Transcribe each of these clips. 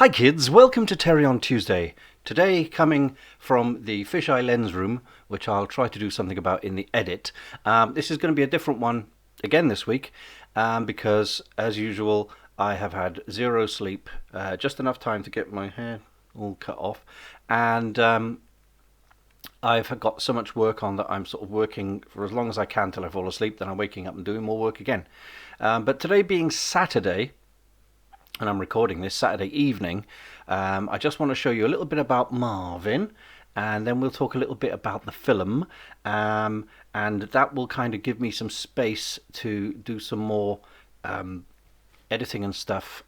Hi kids, welcome to Terry on Tuesday. Today coming from the fisheye lens room, which I'll try to do something about in the edit. This is going to be a different one again this week because as usual I have had zero sleep, just enough time to get my hair all cut off, and I've got so much work on that I'm sort of working for as long as I can till I fall asleep, then I'm waking up and doing more work again. But today being Saturday, and I'm recording this Saturday evening, I just want to show you a little bit about Marvin, and then we'll talk a little bit about the film, and that will kind of give me some space to do some more editing and stuff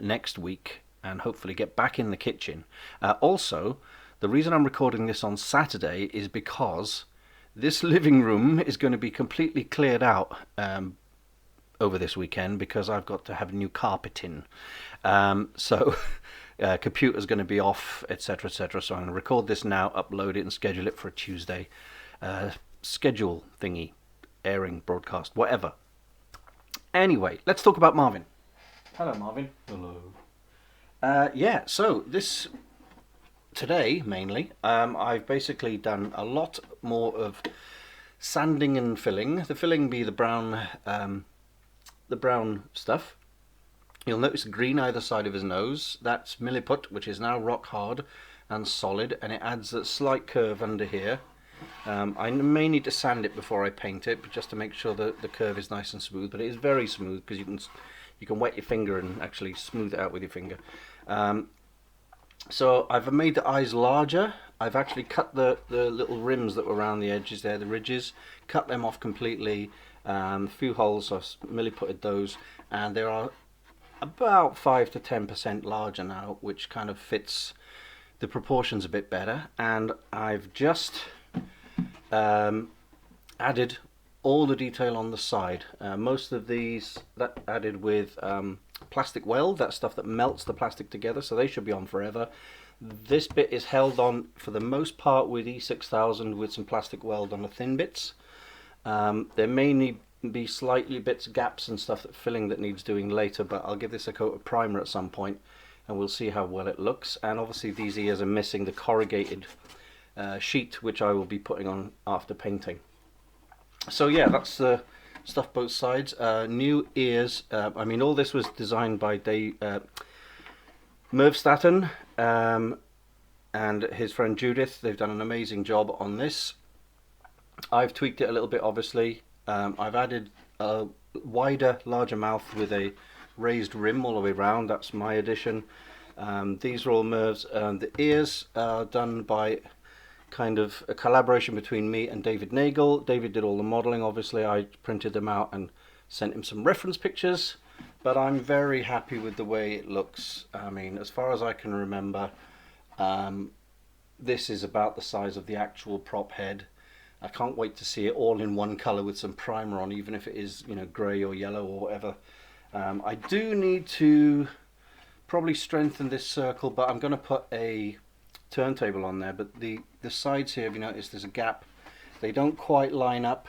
next week, and hopefully get back in the kitchen. Also, the reason I'm recording this on Saturday is because this living room is going to be completely cleared out over this weekend because I've got to have new carpeting. So computer's going to be off, etc, etc. So I'm going to record this now, upload it, and schedule it for a Tuesday schedule thingy, airing, broadcast, whatever. Anyway, let's talk about Marvin. Hello, Marvin. Hello. Yeah, so this today mainly, I've basically done a lot more of sanding and filling. The filling be the brown stuff. You'll notice green either side of his nose. That's milliput, which is now rock hard and solid, and it adds a slight curve under here. I may need to sand it before I paint it, but just to make sure that the curve is nice and smooth. But it is very smooth because you can wet your finger and actually smooth it out with your finger. So I've made the eyes larger. I've actually cut the little rims that were around the edges there, the ridges, cut them off completely. A few holes, so I've milliputted those, and there are about 5 to 10% larger now, which kind of fits the proportions a bit better. And I've just added all the detail on the side. Most of these that added with plastic weld, that stuff that melts the plastic together, so they should be on forever. This bit is held on for the most part with E6000 with some plastic weld on the thin bits. There may be slightly gaps and stuff that needs doing later, but I'll give this a coat of primer at some point and we'll see how well it looks. And obviously these ears are missing the corrugated sheet, which I will be putting on after painting. So yeah, that's the stuff both sides. New ears. I mean, all this was designed by Merv Staten and his friend Judith. They've done an amazing job on this. I've tweaked it a little bit, obviously. I've added a wider, larger mouth with a raised rim all the way around. That's my addition. These are all Merv's. The ears are done by kind of a collaboration between me and David Nagel. David did all the modeling, obviously. I printed them out and sent him some reference pictures, but I'm very happy with the way it looks. I mean, as far as I can remember, this is about the size of the actual prop head. I can't wait to see it all in one colour with some primer on, even if it is, you know, grey or yellow or whatever. I do need to probably strengthen this circle, but I'm going to put a turntable on there. But the sides here, have you noticed there's a gap? They don't quite line up,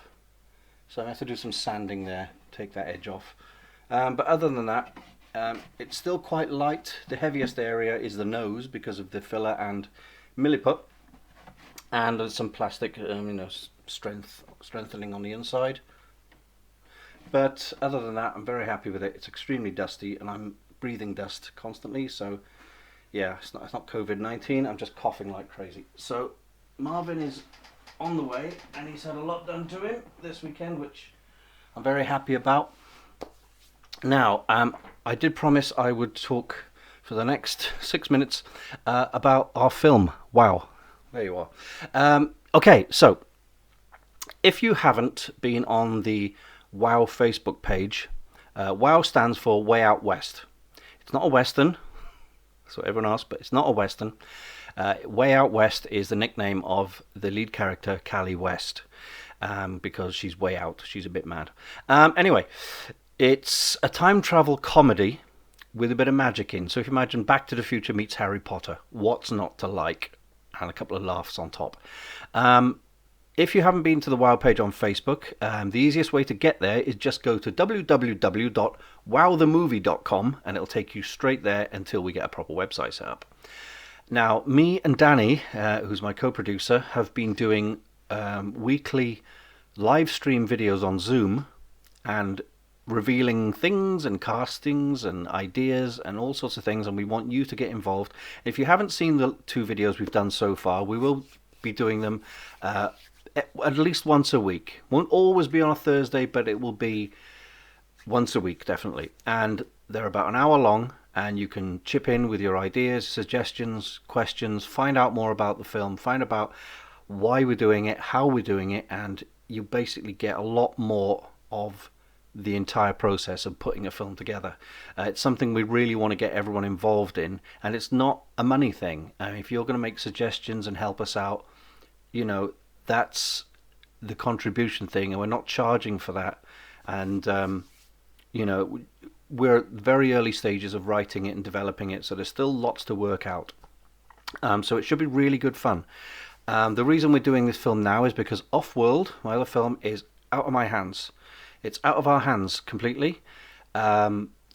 so I have to do some sanding there, take that edge off. But other than that, it's still quite light. The heaviest area is the nose because of the filler and milliput. And there's some plastic, strengthening on the inside. But other than that, I'm very happy with it. It's extremely dusty, and I'm breathing dust constantly. So, yeah, it's not COVID-19. I'm just coughing like crazy. So, Marvin is on the way, and he's had a lot done to him this weekend, which I'm very happy about. Now, I did promise I would talk for the next 6 minutes about our film. Wow. There you are. Okay, so if you haven't been on the WOW Facebook page, WOW stands for Way Out West. It's not a Western, that's what everyone asks, but it's not a Western. Way Out West is the nickname of the lead character, Callie West, because she's way out, she's a bit mad. Anyway, it's a time travel comedy with a bit of magic in. So if you imagine Back to the Future meets Harry Potter, what's not to like? And a couple of laughs on top. If you haven't been to the WoW page on Facebook, the easiest way to get there is just go to www.wowthemovie.com and it'll take you straight there until we get a proper website set up. Now, me and Danny, who's my co-producer, have been doing weekly live stream videos on Zoom and revealing things and castings and ideas and all sorts of things, and we want you to get involved. If you haven't seen the 2 videos we've done so far, we will be doing them at least once a week. Won't always be on a Thursday, but it will be once a week, definitely. And they're about an hour long, and you can chip in with your ideas, suggestions, questions, find out more about the film, find out why we're doing it, how we're doing it, and you basically get a lot more of the entire process of putting a film together. It's something we really want to get everyone involved in, and it's not a money thing. If you're going to make suggestions and help us out, that's the contribution thing, and we're not charging for that. And we're at very early stages of writing it and developing it, so there's still lots to work out. So it should be really good fun. The reason we're doing this film now is because Off-World, my other film, is out of my hands. It's out of our hands completely.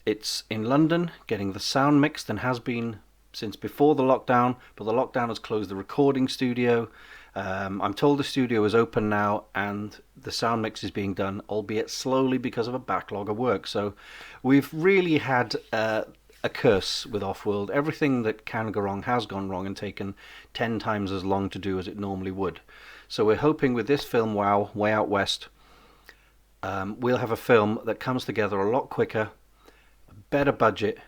It's in London, getting the sound mixed, and has been since before the lockdown, but the lockdown has closed the recording studio. I'm told the studio is open now and the sound mix is being done, albeit slowly because of a backlog of work. So we've really had a curse with Off-World. Everything that can go wrong has gone wrong and taken 10 times as long to do as it normally would. So we're hoping with this film, WoW, Way Out West, we'll have a film that comes together a lot quicker, a better budget,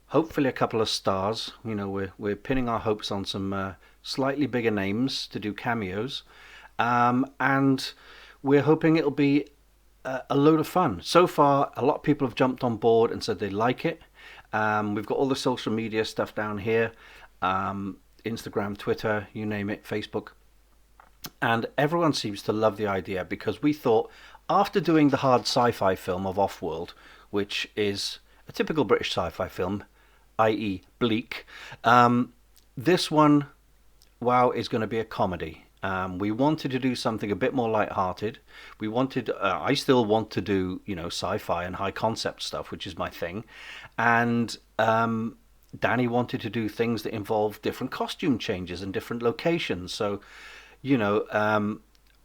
hopefully a couple of stars. We're pinning our hopes on some slightly bigger names to do cameos, and we're hoping it'll be a load of fun. So far, a lot of people have jumped on board and said they like it. We've got all the social media stuff down here, Instagram, Twitter, you name it, Facebook, and everyone seems to love the idea, because we thought, after doing the hard sci-fi film of Off-World, which is a typical British sci-fi film, i.e. bleak, this one, WoW, is going to be a comedy. We wanted to do something a bit more light-hearted. I still want to do, sci-fi and high concept stuff, which is my thing. And Danny wanted to do things that involve different costume changes and different locations. So,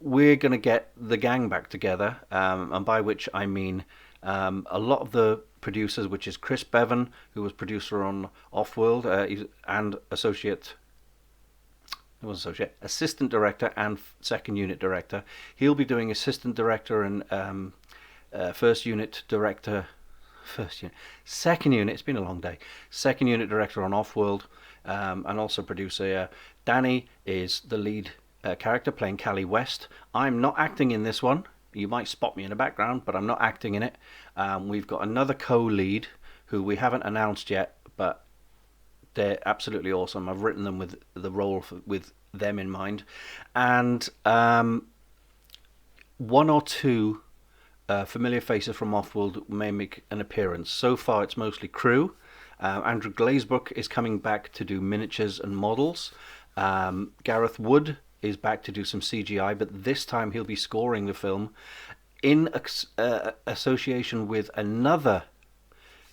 we're going to get the gang back together, and by which I mean a lot of the producers, which is Chris Bevan, who was producer on Off-World, and assistant director and second unit director. He'll be doing assistant director and second unit. It's been a long day. Second unit director on Off-World, and also producer. Danny is the lead character, playing Callie West. I'm not acting in this one. You might spot me in the background, but I'm not acting in it. We've got another co-lead who we haven't announced yet, but they're absolutely awesome. I've written them with the role with them in mind. And one or two familiar faces from Off-World may make an appearance. So far, it's mostly crew. Andrew Glazebrook is coming back to do miniatures and models. Gareth Wood is back to do some CGI, but this time he'll be scoring the film in association with another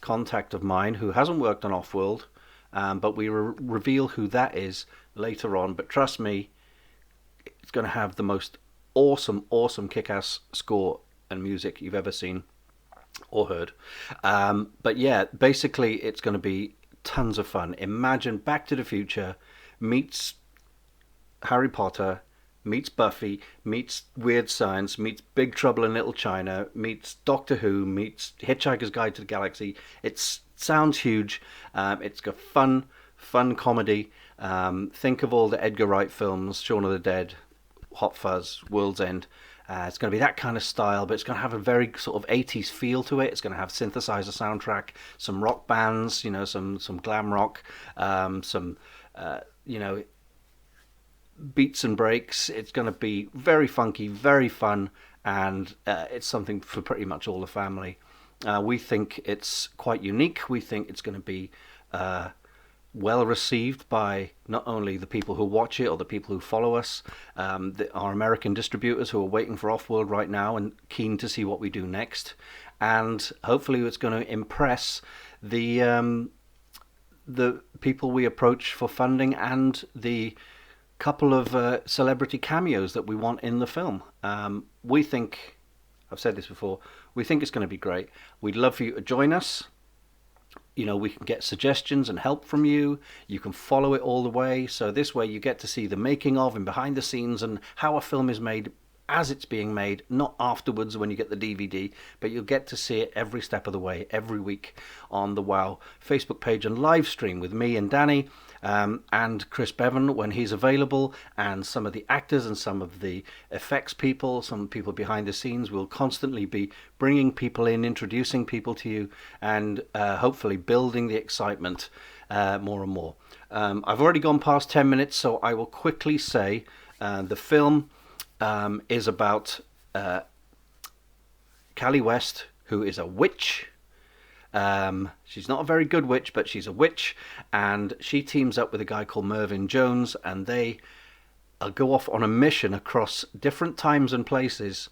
contact of mine who hasn't worked on Off-World, but we reveal who that is later on. But trust me, it's going to have the most awesome kick-ass score and music you've ever seen or heard. But yeah, basically it's going to be tons of fun. Imagine Back to the Future meets Harry Potter, meets Buffy, meets Weird Science, meets Big Trouble in Little China, meets Doctor Who, meets Hitchhiker's Guide to the Galaxy. It sounds huge. It's a fun comedy. Think of all the Edgar Wright films, Shaun of the Dead, Hot Fuzz, World's End. It's going to be that kind of style, but it's going to have a very sort of 80s feel to it. It's going to have synthesizer soundtrack, some rock bands, some glam rock, some beats and breaks. It's going to be very funky, very fun, and it's something for pretty much all the family. We think it's quite unique. We think it's going to be well received by not only the people who watch it or the people who follow us, our American distributors who are waiting for Offworld right now and keen to see what we do next, and hopefully it's going to impress the people we approach for funding and the couple of celebrity cameos that we want in the film. We think, I've said this before, we think it's going to be great. We'd love for you to join us. You know, we can get suggestions and help from you. You can follow it all the way. So this way you get to see the making of and behind the scenes and how a film is made as it's being made, not afterwards when you get the DVD, but you'll get to see it every step of the way, every week on the WOW Facebook page and live stream with me and Danny and Chris Bevan when he's available, and some of the actors and some of the effects people, some people behind the scenes. We'll constantly be bringing people in, introducing people to you, and hopefully building the excitement more and more. I've already gone past 10 minutes, so I will quickly say the film is about Callie West, who is a witch. She's not a very good witch, but she's a witch, and she teams up with a guy called MARVIN Jones, and they go off on a mission across different times and places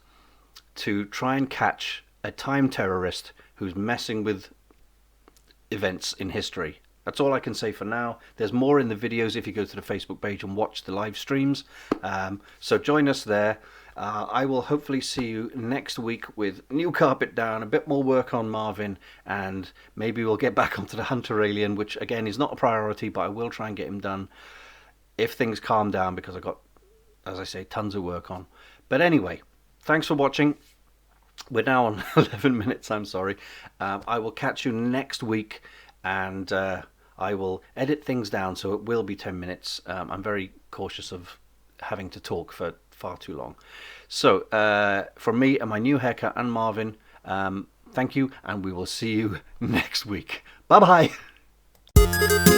to try and catch a time terrorist who's messing with events in history. That's all I can say for now. There's more in the videos if you go to the Facebook page and watch the live streams. So join us there. I will hopefully see you next week with new carpet down, a bit more work on Marvin, and maybe we'll get back onto the Hunter Alien, which again is not a priority, but I will try and get him done if things calm down, because I've got, as I say, tons of work on. But anyway, thanks for watching. We're now on 11 minutes, I'm sorry. I will catch you next week, and I will edit things down so it will be 10 minutes. I'm very cautious of having to talk for far too long. So from me and my new haircut and Marvin, thank you, and we will see you next week. Bye bye.